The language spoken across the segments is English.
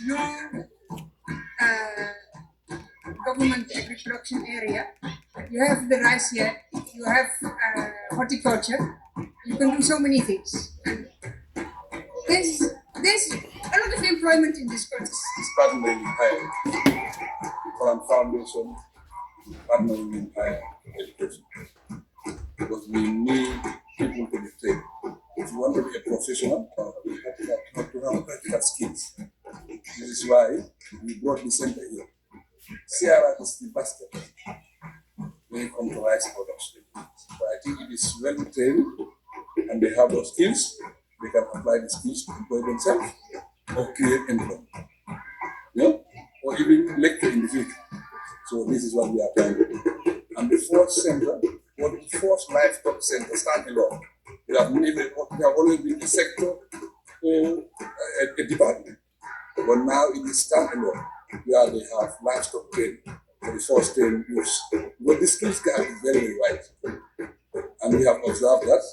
no government agri production area. You have the rice here, you have horticulture, you can do so many things. And there's a lot of employment in this country. Starting with higher Holland Foundation, partnering in higher education. Because we need people to be trained. If you want to be a professional, you have to have practical skills. This is why we brought the center here. Sierra is the basket when it comes to rice production. So I think it is well trained and they have those skills. They can apply the skills to employ themselves or create employment. Yeah? Or even lecture in the future. So this is what we are trying to do. And the fourth center, or the fourth livestock center, standalone. We have always been a sector, a department. But now it is standalone. Where they have livestock training for the first 10 years. But the skills gap is very, very wide. And we have observed that.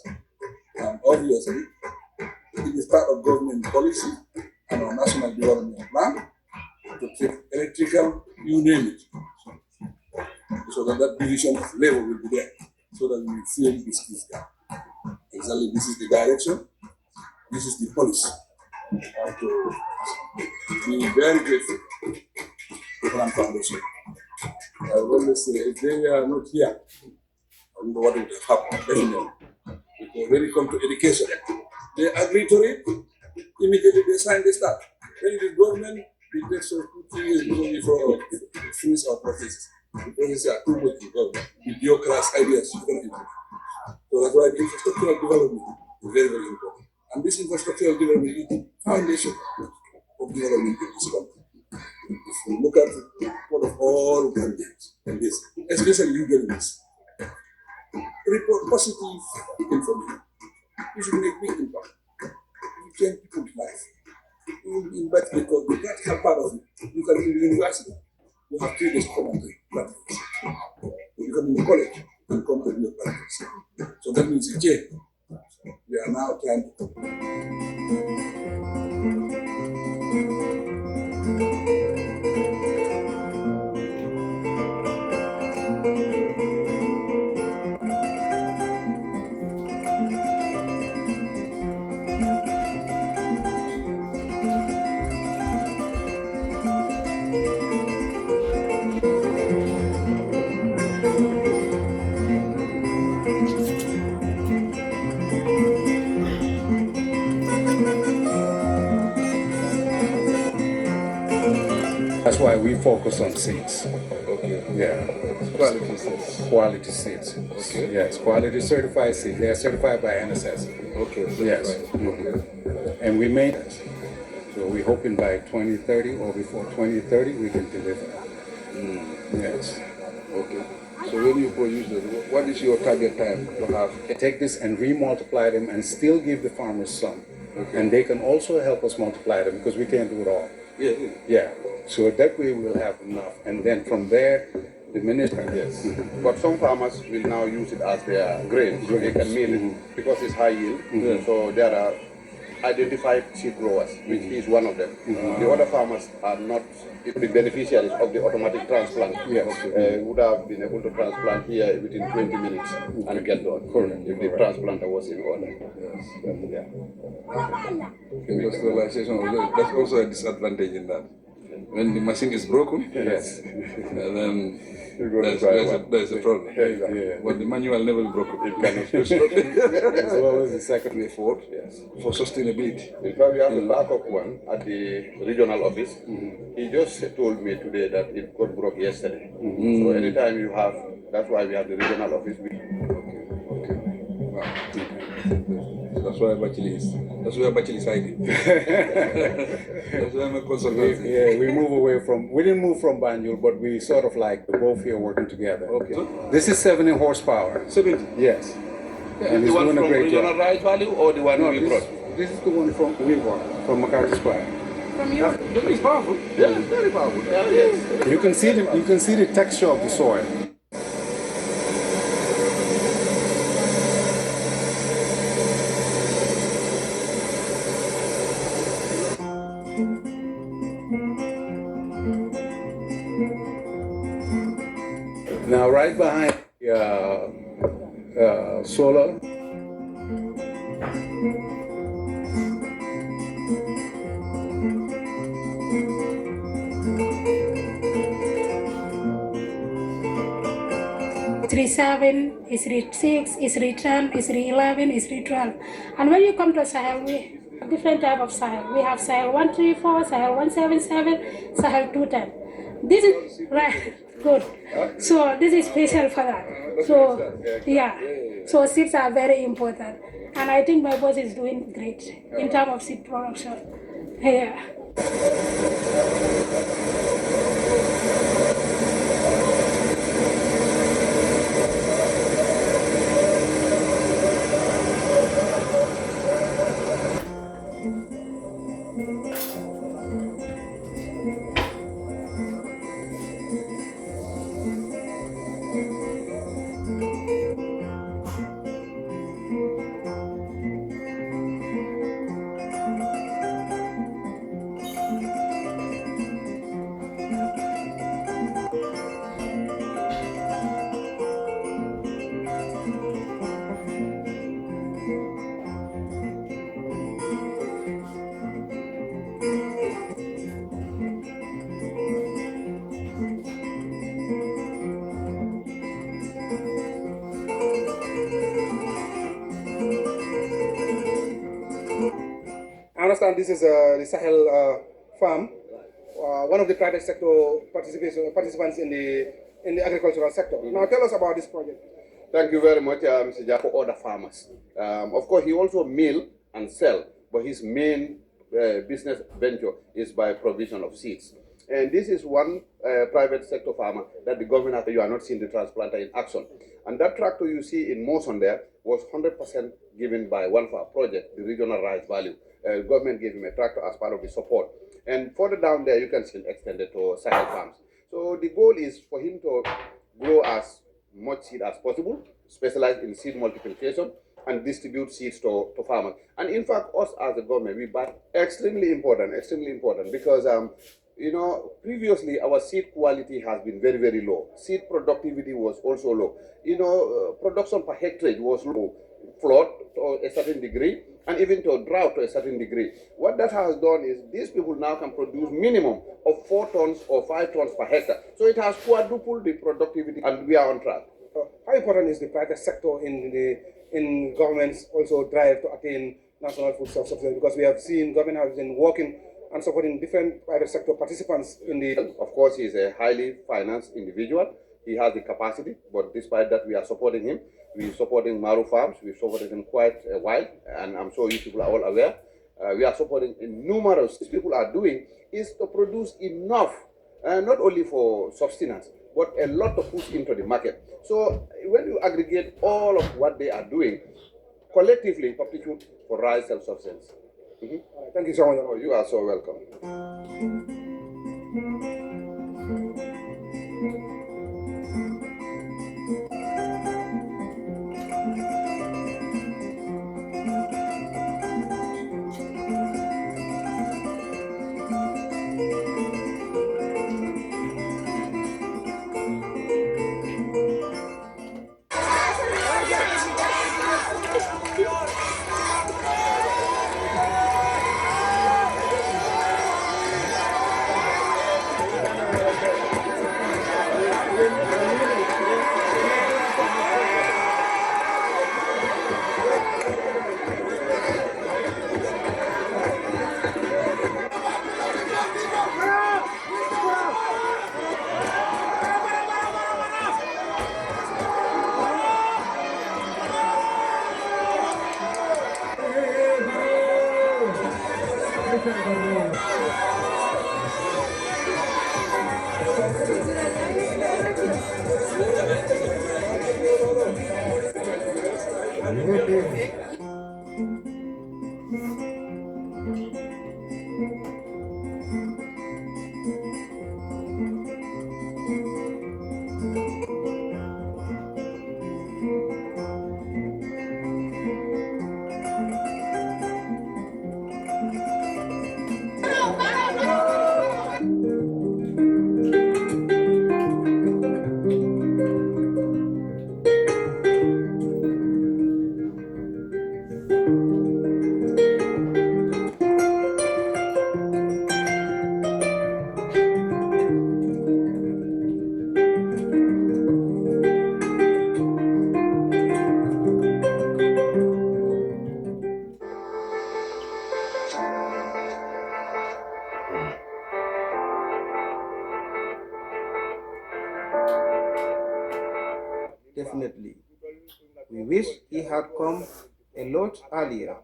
And obviously, it is part of government policy and our national development plan to take electrical, you name it. So that division of labor will be there, so that we fill the skills gap. Exactly, this is the direction, this is the policy. To be very grateful to Holland Foundation. I always say, if they are not here, I don't know what would happen, definitely. Because when it comes to education, they agree to it, immediately they sign, they start. When the government, it takes 2-3 years before we finish our process. The processes are too much involved with bureaucratic ideas. So that's why the infrastructural development is very, very important. And this infrastructural development is the foundation of development in this country. If you look at what of all candidates in this, especially you getting this, report positive information. You should make big impact. You change people's life. You will be invited because the practical part of it. You can be in the university. You have 3 days commentary practice. You can be in the college and come to your practice. So that means again, we are now trying to. That's why we focus on seeds. Okay. Yeah. Quality seeds. Quality seeds. Okay. Yes, quality certified seeds. They are certified by NSS. Okay. Yes. Okay. And we made it. So we're hoping by 2030 or before 2030 we can deliver. Yes. Okay. So when you produce it, what is your target time to have? Take this and remultiply them and still give the farmers some. Okay. And they can also help us multiply them because we can't do it all. Yeah. Yeah. So that way we'll have enough. And then from there, the minister. Yes. But some farmers will now use it as their grain. They can meal it because it's high yield. So there are identified seed growers, which is one of them. The other farmers are not the beneficiaries of the automatic transplant. Yes. Would have been able to transplant here within 20 minutes and get done. Correct. If the transplanter was in order. Yes. Industrialization, that's also a disadvantage in that. When the machine is broken, Yes. and then there's a problem. Yeah. But the manual never broken. It cannot. As well as the second We fought for sustainability. In fact, we have a backup one at the regional office. He just told me today that it got broke yesterday. So anytime you have, that's why we have the regional office. Okay. Wow. That's why Bachili is. That's where Bachili is hiding. That's why I'm a consultant. We didn't move from Banjul, but we sort of like both here working together. Okay. This is 70 horsepower. 70. Yes. And The he's one doing a from great regional job. rice value or the one No, we brought? this is the one from we bought, from McCarthy Square. From you. That is powerful. Yeah, very powerful. Yeah, yes. You can see the texture of the soil. Now, right behind solar. It's read 7, it's read 6, it's read 10, it's read 11, it's read 12. And when you come to Sahel, we have different type of Sahel. We have Sahel 134, Sahel 177, Sahel 210. This is right, good. So this is special for that. So yeah, so seeds are very important. And I think my boss is doing great in terms of seed production. Yeah. I understand this is the Sahel farm, one of the private sector participants in the agricultural sector. Now tell us about this project. Thank you very much, Mr. Jack, for other farmers. Of course, he also mill and sell, but his main business venture is by provision of seeds. And this is one private sector farmer that the government, you are not seeing the transplanter in action. And that tractor you see in motion there was 100% given by one farm project, the regional rice value. Government gave him a tractor as part of the support. And further down there, you can see extended to Sahel farms. So the goal is for him to grow as much seed as possible, specialize in seed multiplication, and distribute seeds to farmers. And in fact, us as a government, we buy extremely important, because you know, previously our seed quality has been very, very low. Seed productivity was also low. You know, production per hectare was low, flood to a certain degree, and even to drought to a certain degree. What that has done is these people now can produce minimum of 4 tons or 5 tons per hectare. So it has quadrupled the productivity, and we are on track. How important is the private sector in government's also drive to attain national food self-sufficiency? Because we have seen government has been working and supporting different private sector participants in the... Of course, he's a highly financed individual. He has the capacity, but despite that, we are supporting him. We're supporting Barrow farms. We've supported him quite a while, and I'm sure you people are all aware. We are supporting numerous. These people are doing is to produce enough, not only for sustenance, but a lot to push into the market. So when you aggregate all of what they are doing, collectively contribute for rice self-sufficiency. Thank you so much. Oh, you are so welcome. definitely. We wish he had come a lot earlier.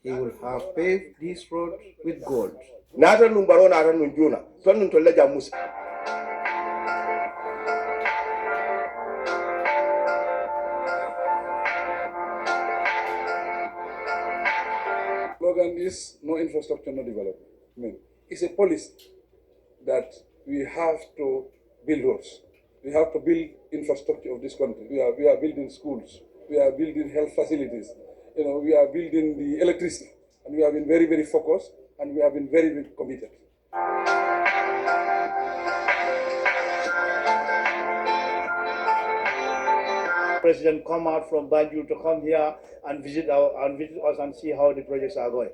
He would have paved this road with gold. Nata numbaro nata nunjuna. Son nuntola jamusa. Slogan is no infrastructure, no development. I mean, it's a policy that we have to build roads. We have to build infrastructure of this country. We are building schools. We are building health facilities. We are building the electricity. And we have been very, very focused, and we have been very, very committed. President come out from Banjul to come here and visit us and see how the projects are going.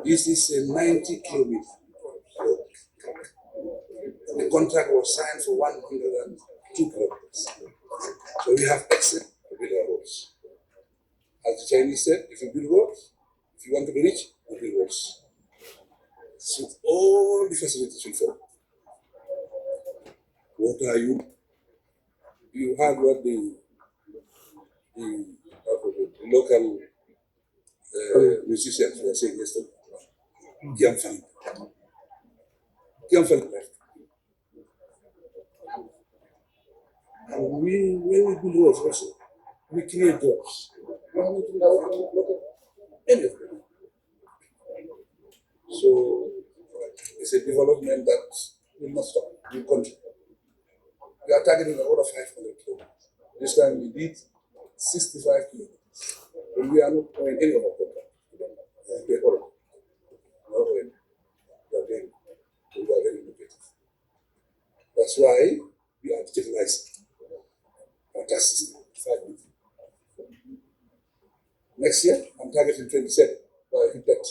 This is a 90 kilometer road. The contract was signed for 102 kilometers. So we have access to build our roads. As the Chinese said, if you build roads, if you want to be rich, you build roads. So all the facilities will follow. Water, you heard what the local musicians were saying yesterday. Kiamfan left. And when we build roads also, we create jobs. Any of them. So it's a development that will not stop, will continue. We are targeting over 500 kilometers. This time we did 65 kilometers. And we are not going any of our contract. We are very innovative. That's why we are digitalizing our tax system. 5 million. Next year, I'm targeting 27 by impact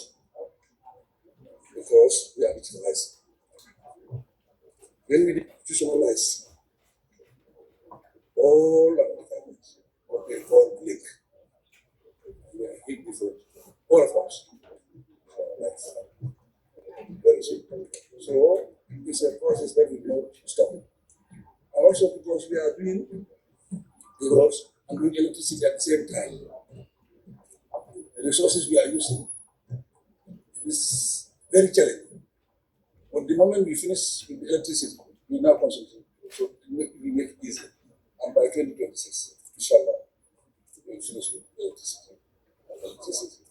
because we are digitalizing. When we institutionalize all of the departments, what they call link, we are hit different, all of us. Very simple. So it's a process that will not stop. And also because we are doing the roads and doing electricity at the same time. The resources we are using is very challenging. But the moment we finish with the electricity, we now concentrate. So we make it easy. And by 2026, inshallah, we will finish with electricity.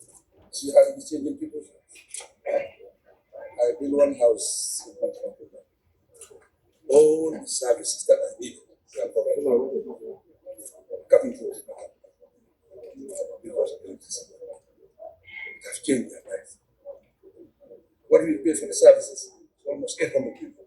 See how it is changing people? I built one house in Panama. All the services that I need, they are provided. Coming to it because of electricity. It has changed their life. What do we pay for the services? Almost 800 people.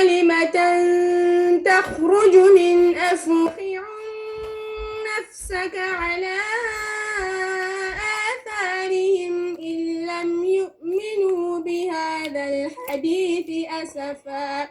كلمة تخرج من أفواههم نفسك على آثارهم إن لم يؤمنوا بهذا الحديث أسفا